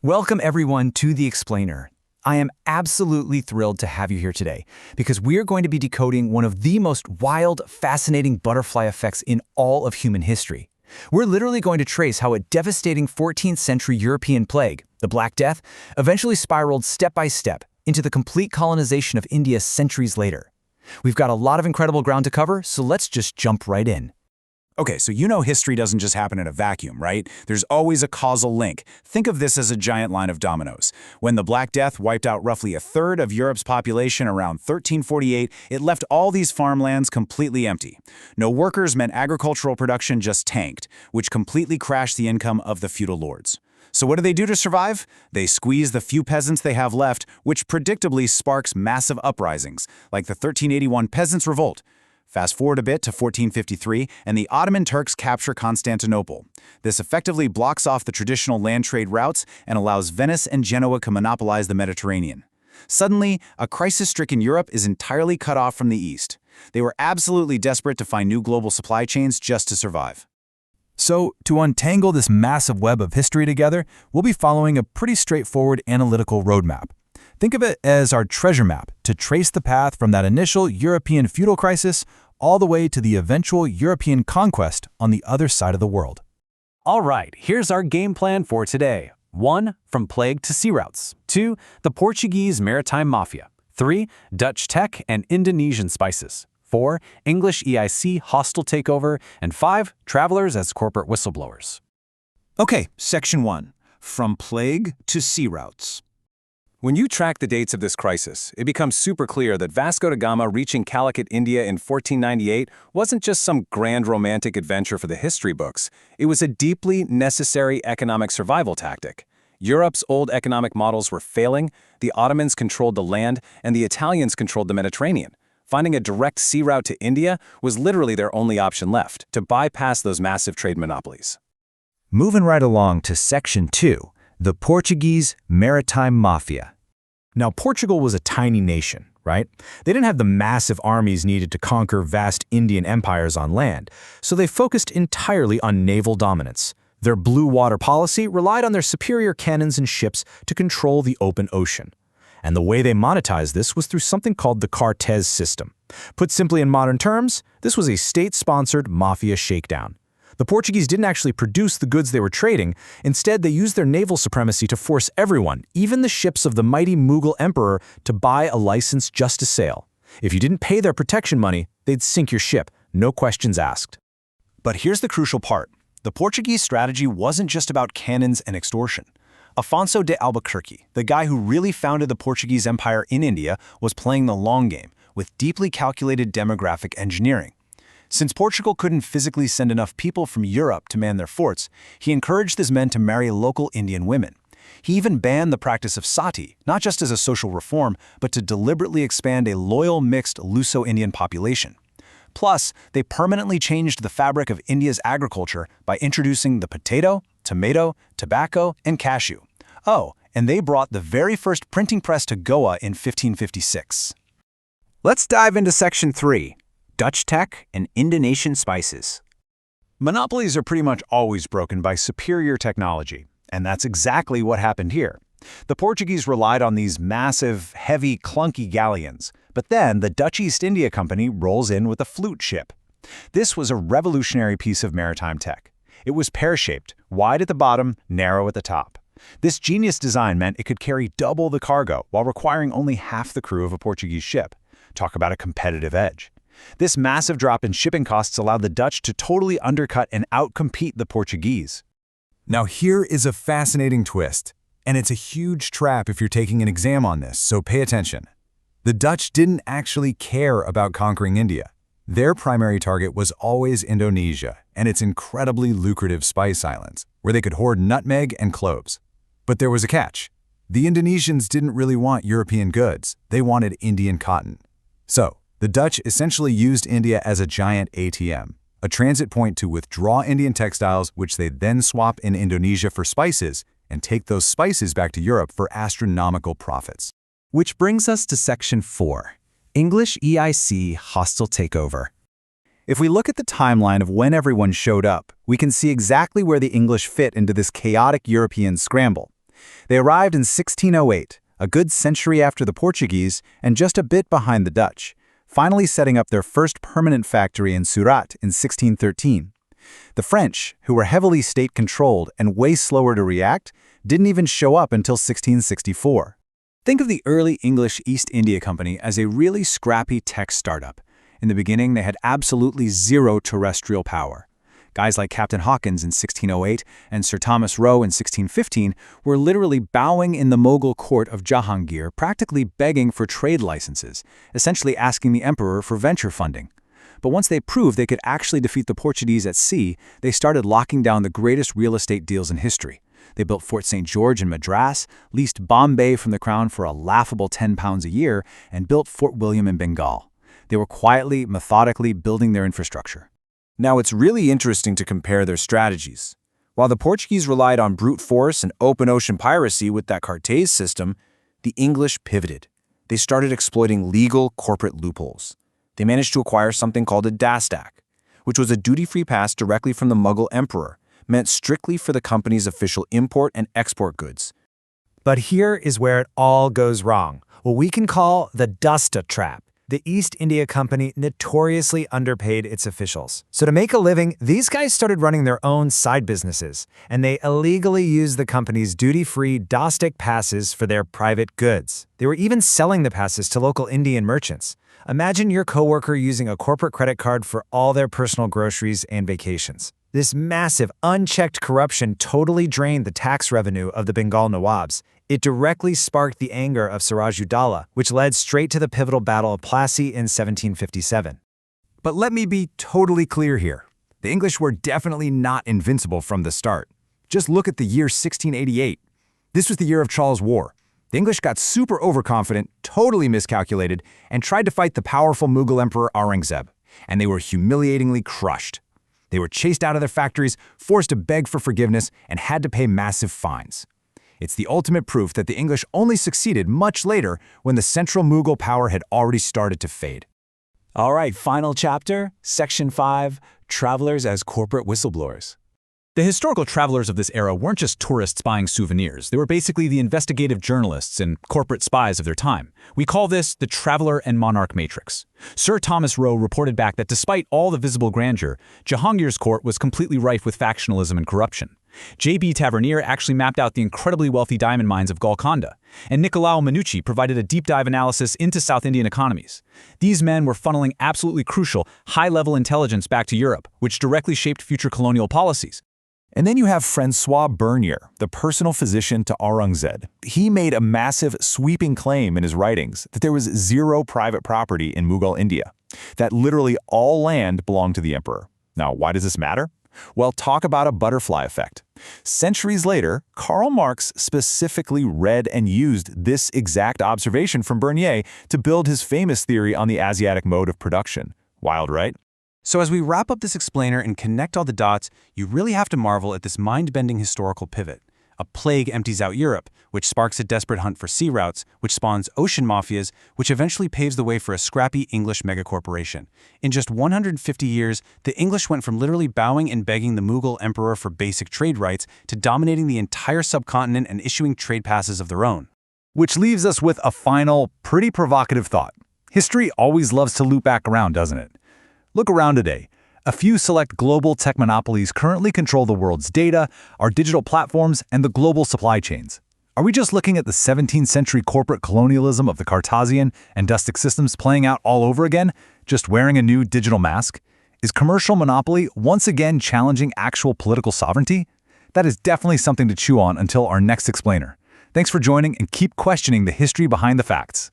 Welcome everyone to The Explainer. I am absolutely thrilled to have you here today because we are going to be decoding one of the most wild, fascinating butterfly effects in all of human history. We're literally going to trace how a devastating 14th century European plague, the Black Death, eventually spiraled step by step into the complete colonization of India centuries later. We've got a lot of incredible ground to cover, so let's just jump right in. Okay, so you know history doesn't just happen in a vacuum, right? There's always a causal link. Think of this as a giant line of dominoes. When the Black Death wiped out roughly a third of Europe's population around 1348, it left all these farmlands completely empty. No workers meant agricultural production just tanked, which completely crashed the income of the feudal lords. So what do they do to survive? They squeeze the few peasants they have left, which predictably sparks massive uprisings, like the 1381 Peasants' Revolt. Fast forward a bit to 1453, and the Ottoman Turks capture Constantinople. This effectively blocks off the traditional land trade routes and allows Venice and Genoa to monopolize the Mediterranean. Suddenly, a crisis-stricken Europe is entirely cut off from the East. They were absolutely desperate to find new global supply chains just to survive. So, to untangle this massive web of history together, we'll be following a pretty straightforward analytical roadmap. Think of it as our treasure map to trace the path from that initial European feudal crisis all the way to the eventual European conquest on the other side of the world. All right, here's our game plan for today. 1. From plague to sea routes. 2. The Portuguese maritime mafia. 3. Dutch tech and Indonesian spices. 4. English EIC hostile takeover. And 5. Travelers as corporate whistleblowers. Okay, Section 1. From plague to sea routes. When you track the dates of this crisis, it becomes super clear that Vasco da Gama reaching Calicut, India in 1498 wasn't just some grand romantic adventure for the history books. It was a deeply necessary economic survival tactic. Europe's old economic models were failing, the Ottomans controlled the land, and the Italians controlled the Mediterranean. Finding a direct sea route to India was literally their only option left, to bypass those massive trade monopolies. Moving right along to Section 2, the Portuguese Maritime Mafia. Now, Portugal was a tiny nation, right? They didn't have the massive armies needed to conquer vast Indian empires on land, so they focused entirely on naval dominance. Their blue water policy relied on their superior cannons and ships to control the open ocean. And the way they monetized this was through something called the Cartaze system. Put simply in modern terms, this was a state-sponsored mafia shakedown. The Portuguese didn't actually produce the goods they were trading. Instead, they used their naval supremacy to force everyone, even the ships of the mighty Mughal emperor, to buy a license just to sail. If you didn't pay their protection money, they'd sink your ship, no questions asked. But here's the crucial part. The Portuguese strategy wasn't just about cannons and extortion. Afonso de Albuquerque, the guy who really founded the Portuguese Empire in India, was playing the long game with deeply calculated demographic engineering. Since Portugal couldn't physically send enough people from Europe to man their forts, he encouraged his men to marry local Indian women. He even banned the practice of sati, not just as a social reform, but to deliberately expand a loyal mixed Luso-Indian population. Plus, they permanently changed the fabric of India's agriculture by introducing the potato, tomato, tobacco, and cashew. Oh, and they brought the very first printing press to Goa in 1556. Let's dive into Section 3. Dutch tech and Indonesian spices. Monopolies are pretty much always broken by superior technology, and that's exactly what happened here. The Portuguese relied on these massive, heavy, clunky galleons, but then the Dutch East India Company rolls in with a Fluyt ship. This was a revolutionary piece of maritime tech. It was pear-shaped, wide at the bottom, narrow at the top. This genius design meant it could carry double the cargo while requiring only half the crew of a Portuguese ship. Talk about a competitive edge. This massive drop in shipping costs allowed the Dutch to totally undercut and outcompete the Portuguese. Now here is a fascinating twist, and it's a huge trap if you're taking an exam on this, so pay attention. The Dutch didn't actually care about conquering India. Their primary target was always Indonesia and its incredibly lucrative spice islands, where they could hoard nutmeg and cloves. But there was a catch. The Indonesians didn't really want European goods, they wanted Indian cotton. So, the Dutch essentially used India as a giant ATM, a transit point to withdraw Indian textiles, which they then swap in Indonesia for spices, and take those spices back to Europe for astronomical profits. Which brings us to Section 4, English EIC hostile takeover. If we look at the timeline of when everyone showed up, we can see exactly where the English fit into this chaotic European scramble. They arrived in 1608, a good century after the Portuguese and just a bit behind the Dutch, finally setting up their first permanent factory in Surat in 1613. The French, who were heavily state-controlled and way slower to react, didn't even show up until 1664. Think of the early English East India Company as a really scrappy tech startup. In the beginning, they had absolutely zero terrestrial power. Guys like Captain Hawkins in 1608 and Sir Thomas Roe in 1615 were literally bowing in the Mughal court of Jahangir, practically begging for trade licenses, essentially asking the emperor for venture funding. But once they proved they could actually defeat the Portuguese at sea, they started locking down the greatest real estate deals in history. They built Fort St. George in Madras, leased Bombay from the crown for a laughable £10 a year, and built Fort William in Bengal. They were quietly, methodically building their infrastructure. Now, it's really interesting to compare their strategies. While the Portuguese relied on brute force and open ocean piracy with that Cartaze system, the English pivoted. They started exploiting legal corporate loopholes. They managed to acquire something called a Dastak, which was a duty-free pass directly from the Mughal emperor, meant strictly for the company's official import and export goods. But here is where it all goes wrong, what we can call the Dastak trap. The East India Company notoriously underpaid its officials. So to make a living, these guys started running their own side businesses, and they illegally used the company's duty-free Dastak passes for their private goods. They were even selling the passes to local Indian merchants. Imagine your coworker using a corporate credit card for all their personal groceries and vacations. This massive, unchecked corruption totally drained the tax revenue of the Bengal Nawabs. It directly sparked the anger of Siraj-ud-Dowlah, which led straight to the pivotal Battle of Plassey in 1757. But let me be totally clear here. The English were definitely not invincible from the start. Just look at the year 1688. This was the year of Charles' War. The English got super overconfident, totally miscalculated, and tried to fight the powerful Mughal Emperor Aurangzeb. And they were humiliatingly crushed. They were chased out of their factories, forced to beg for forgiveness, and had to pay massive fines. It's the ultimate proof that the English only succeeded much later when the central Mughal power had already started to fade. All right, final chapter, Section 5, Travelers as Corporate Whistleblowers. The historical travelers of this era weren't just tourists buying souvenirs. They were basically the investigative journalists and corporate spies of their time. We call this the traveler and monarch matrix. Sir Thomas Roe reported back that despite all the visible grandeur, Jahangir's court was completely rife with factionalism and corruption. J.B. Tavernier actually mapped out the incredibly wealthy diamond mines of Golconda, and Niccolao Manucci provided a deep dive analysis into South Indian economies. These men were funneling absolutely crucial, high-level intelligence back to Europe, which directly shaped future colonial policies. And then you have Francois, the personal physician to Aurangzeb. He made a massive, sweeping claim in his writings that there was zero private property in Mughal India, that literally all land belonged to the emperor. Now, why does this matter? Well, talk about a butterfly effect. Centuries later, Karl Marx specifically read and used this exact observation from Bernier to build his famous theory on the Asiatic mode of production. Wild, right? So as we wrap up this explainer and connect all the dots, you really have to marvel at this mind-bending historical pivot. A plague empties out Europe, which sparks a desperate hunt for sea routes, which spawns ocean mafias, which eventually paves the way for a scrappy English megacorporation. In just 150 years, the English went from literally bowing and begging the Mughal emperor for basic trade rights to dominating the entire subcontinent and issuing trade passes of their own. Which leaves us with a final, pretty provocative thought. History always loves to loop back around, doesn't it? Look around today. A few select global tech monopolies currently control the world's data, our digital platforms, and the global supply chains. Are we just looking at the 17th century corporate colonialism of the Cartesian and Dastak systems playing out all over again, just wearing a new digital mask? Is commercial monopoly once again challenging actual political sovereignty? That is definitely something to chew on until our next explainer. Thanks for joining, and keep questioning the history behind the facts.